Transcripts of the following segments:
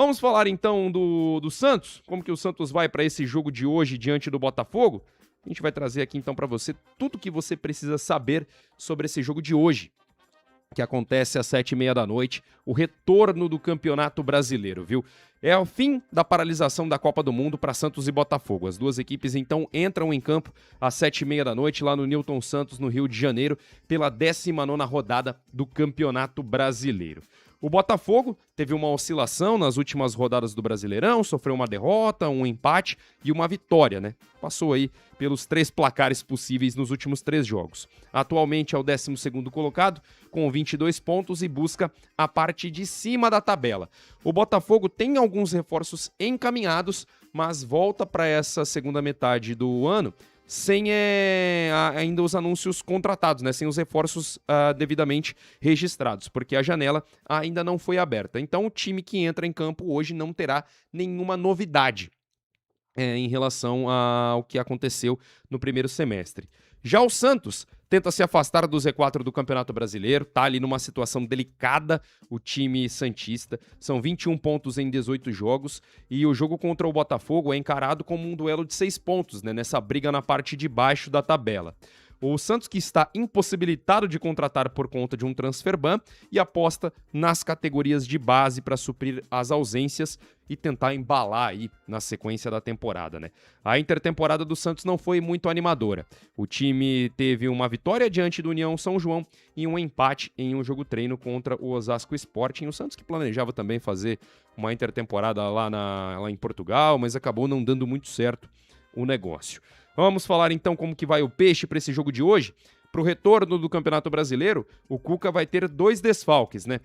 Vamos falar então do Santos, como que o Santos vai para esse jogo de hoje diante do Botafogo? A gente vai trazer aqui então para você tudo que você precisa saber sobre esse jogo de hoje, que acontece às 19h30, o retorno do Campeonato Brasileiro, viu? É o fim da paralisação da Copa do Mundo para Santos e Botafogo. As duas equipes então entram em campo às 19h30 lá no Newton Santos, no Rio de Janeiro, pela 19ª rodada do Campeonato Brasileiro. O Botafogo teve uma oscilação nas últimas rodadas do Brasileirão, sofreu uma derrota, um empate e uma vitória, né? Passou aí pelos 3 placares possíveis nos últimos 3 jogos. Atualmente é o 12º colocado, com 22 pontos e busca a parte de cima da tabela. O Botafogo tem alguns reforços encaminhados, mas volta para essa segunda metade do ano sem ainda os anúncios contratados, né? Sem os reforços devidamente registrados, porque a janela ainda não foi aberta. Então o time que entra em campo hoje não terá nenhuma novidade em relação ao que aconteceu no primeiro semestre. Já o Santos tenta se afastar do Z4 do Campeonato Brasileiro, tá ali numa situação delicada o time santista, são 21 pontos em 18 jogos e o jogo contra o Botafogo é encarado como um duelo de 6 pontos, né, nessa briga na parte de baixo da tabela. O Santos, que está impossibilitado de contratar por conta de um transfer ban e aposta nas categorias de base para suprir as ausências e tentar embalar aí na sequência da temporada, né? A intertemporada do Santos não foi muito animadora. O time teve uma vitória diante do União São João e um empate em um jogo-treino contra o Osasco Sporting. O Santos que planejava também fazer uma intertemporada lá em Portugal, mas acabou não dando muito certo o negócio. Vamos falar então como que vai o Peixe para esse jogo de hoje. Para o retorno do Campeonato Brasileiro, o Cuca vai ter 2 desfalques, né?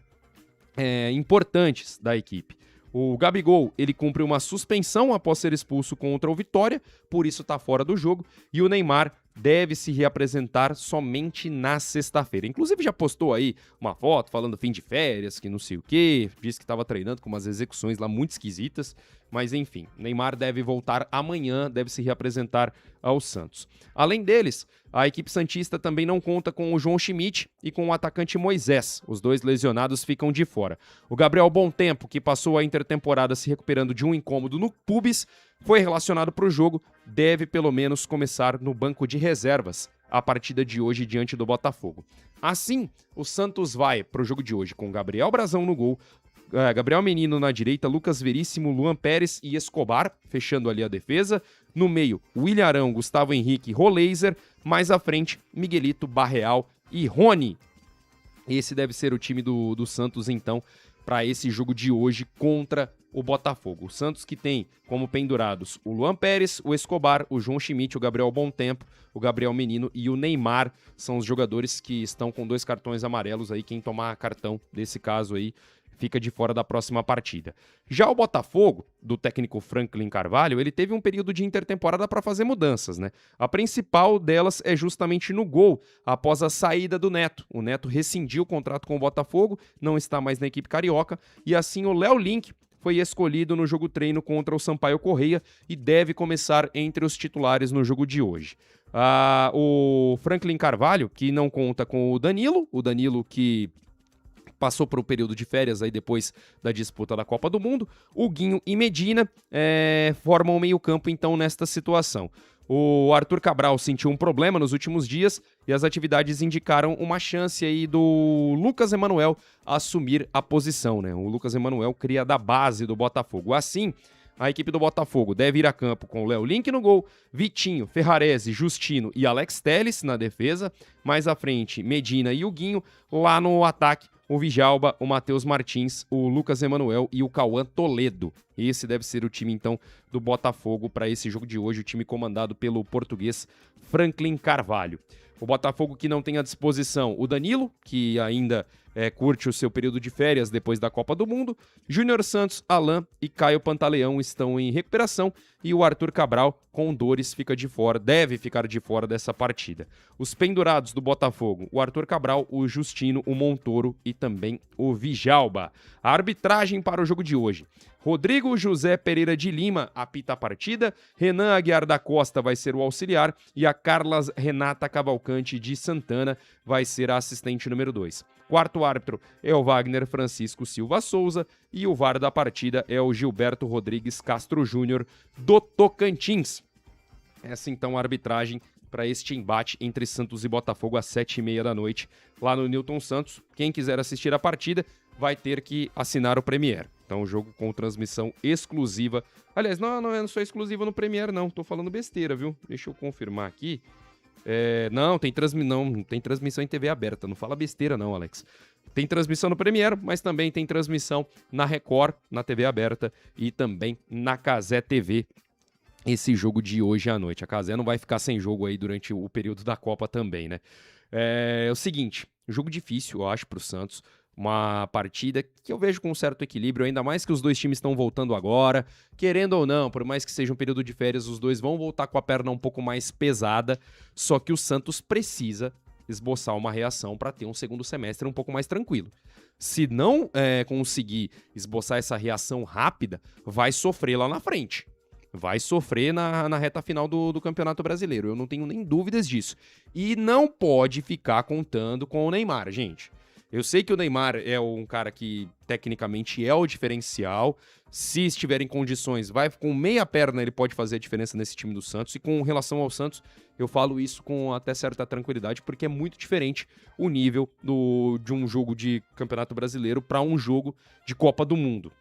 Importantes da equipe. O Gabigol, ele cumpre uma suspensão após ser expulso contra o Vitória, por isso está fora do jogo, e o Neymar deve se reapresentar somente na sexta-feira. Inclusive já postou aí uma foto falando fim de férias, que não sei o quê, disse que estava treinando com umas execuções lá muito esquisitas, mas enfim, Neymar deve voltar amanhã, deve se reapresentar ao Santos. Além deles, a equipe santista também não conta com o João Schmidt e com o atacante Moisés. Os 2 lesionados ficam de fora. O Gabriel Bontempo, que passou a intertemporada se recuperando de um incômodo no pubis, foi relacionado para o jogo, deve pelo menos começar no banco de reservas a partida de hoje diante do Botafogo. Assim, o Santos vai para o jogo de hoje com Gabriel Brazão no gol, Gabriel Menino na direita, Lucas Veríssimo, Luan Pérez e Escobar, fechando ali a defesa. No meio, William Arão, Gustavo Henrique, Roleiser. Mais à frente, Miguelito, Barreal e Rony. Esse deve ser o time do Santos, então, para esse jogo de hoje contra o Botafogo. O Santos que tem como pendurados o Luan Pérez, o Escobar, o João Schmidt, o Gabriel Bontempo, o Gabriel Menino e o Neymar. São os jogadores que estão com 2 cartões amarelos aí. Quem tomar cartão desse caso aí fica de fora da próxima partida. Já o Botafogo, do técnico Franklin Carvalho, ele teve um período de intertemporada para fazer mudanças, né? A principal delas é justamente no gol, após a saída do Neto. O Neto rescindiu o contrato com o Botafogo, não está mais na equipe carioca, e assim o Léo Link foi escolhido no jogo-treino contra o Sampaio Corrêa e deve começar entre os titulares no jogo de hoje. O Franklin Carvalho, que não conta com o Danilo que passou por um período de férias aí depois da disputa da Copa do Mundo. O Guinho e Medina formam o meio-campo, então, nesta situação. O Arthur Cabral sentiu um problema nos últimos dias e as atividades indicaram uma chance aí do Lucas Emanuel assumir a posição, né? O Lucas Emanuel cria da base do Botafogo. Assim, a equipe do Botafogo deve ir a campo com o Léo Link no gol, Vitinho, Ferrarese, Justino e Alex Telles na defesa. Mais à frente, Medina e o Guinho. Lá no ataque, o Vijalba, o Matheus Martins, o Lucas Emanuel e o Cauã Toledo. Esse deve ser o time, então, do Botafogo para esse jogo de hoje, o time comandado pelo português Franklin Carvalho. O Botafogo que não tem à disposição o Danilo, que ainda curte o seu período de férias depois da Copa do Mundo. Júnior Santos, Alain e Caio Pantaleão estão em recuperação e o Arthur Cabral, com dores, fica de fora, deve ficar de fora dessa partida. Os pendurados do Botafogo, o Arthur Cabral, o Justino, o Montoro e também o Vijalba. A arbitragem para o jogo de hoje. Rodrigo José Pereira de Lima apita a partida, Renan Aguiar da Costa vai ser o auxiliar e a Carla Renata Cavalcante de Santana vai ser a assistente número 2. Quarto árbitro é o Wagner Francisco Silva Souza e o VAR da partida é o Gilberto Rodrigues Castro Júnior do Tocantins. Essa então a arbitragem para este embate entre Santos e Botafogo às 7h30 da noite lá no Newton Santos. Quem quiser assistir a partida vai ter que assinar o Premiere. Então, o jogo com transmissão exclusiva. Aliás, não é só exclusiva no Premiere, não. Tô falando besteira, viu? Deixa eu confirmar aqui. Não, tem transmissão em TV aberta. Não fala besteira, não, Alex. Tem transmissão no Premiere, mas também tem transmissão na Record, na TV aberta e também na Cazé TV. Esse jogo de hoje à noite. A Cazé não vai ficar sem jogo aí durante o período da Copa também, né? É o seguinte, jogo difícil, eu acho, pro Santos. Uma partida que eu vejo com um certo equilíbrio, ainda mais que os dois times estão voltando agora. Querendo ou não, por mais que seja um período de férias, os dois vão voltar com a perna um pouco mais pesada. Só que o Santos precisa esboçar uma reação para ter um segundo semestre um pouco mais tranquilo. Se não conseguir esboçar essa reação rápida, vai sofrer lá na frente. Vai sofrer na reta final do Campeonato Brasileiro. Eu não tenho nem dúvidas disso. E não pode ficar contando com o Neymar, gente. Eu sei que o Neymar é um cara que tecnicamente é o diferencial. Se estiver em condições, vai com meia perna, ele pode fazer a diferença nesse time do Santos. E com relação ao Santos, eu falo isso com até certa tranquilidade, porque é muito diferente o nível de um jogo de Campeonato Brasileiro para um jogo de Copa do Mundo.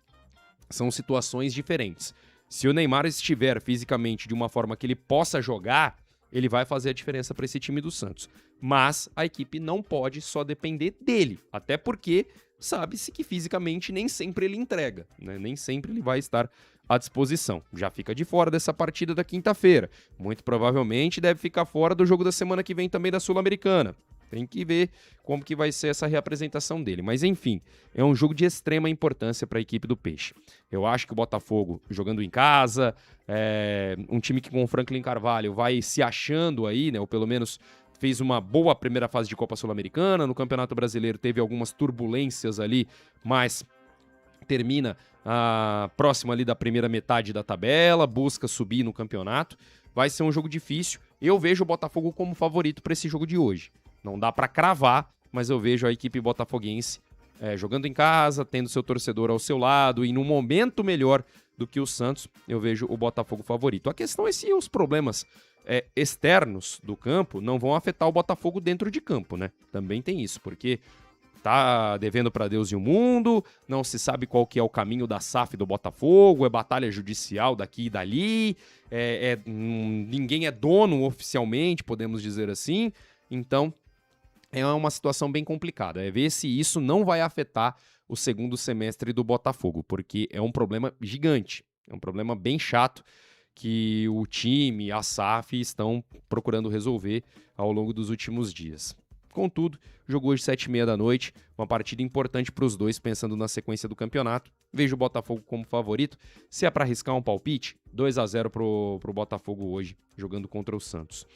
São situações diferentes. Se o Neymar estiver fisicamente de uma forma que ele possa jogar, ele vai fazer a diferença para esse time do Santos. Mas a equipe não pode só depender dele, até porque sabe-se que fisicamente nem sempre ele entrega, né? Nem sempre ele vai estar à disposição. Já fica de fora dessa partida da quinta-feira. Muito provavelmente deve ficar fora do jogo da semana que vem também da Sul-Americana. Tem que ver como que vai ser essa reapresentação dele. Mas enfim, é um jogo de extrema importância para a equipe do Peixe. Eu acho que o Botafogo, jogando em casa, um time que com o Franklin Carvalho vai se achando aí, né? Ou pelo menos fez uma boa primeira fase de Copa Sul-Americana. No Campeonato Brasileiro teve algumas turbulências ali, mas termina próximo ali da primeira metade da tabela, busca subir no campeonato. Vai ser um jogo difícil. Eu vejo o Botafogo como favorito para esse jogo de hoje. Não dá para cravar, mas eu vejo a equipe botafoguense jogando em casa, tendo seu torcedor ao seu lado e num momento melhor do que o Santos, eu vejo o Botafogo favorito. A questão é se os problemas externos do campo não vão afetar o Botafogo dentro de campo, né? Também tem isso, porque tá devendo para Deus e o mundo, não se sabe qual que é o caminho da SAF do Botafogo, é batalha judicial daqui e dali, ninguém é dono oficialmente, podemos dizer assim, então é uma situação bem complicada. É ver se isso não vai afetar o segundo semestre do Botafogo, porque é um problema gigante, é um problema bem chato que o time, a SAF estão procurando resolver ao longo dos últimos dias. Contudo, jogo hoje 7h30 da noite, uma partida importante para os dois, pensando na sequência do campeonato. Vejo o Botafogo como favorito. Se é para arriscar um palpite, 2-0 pro Botafogo hoje, jogando contra o Santos.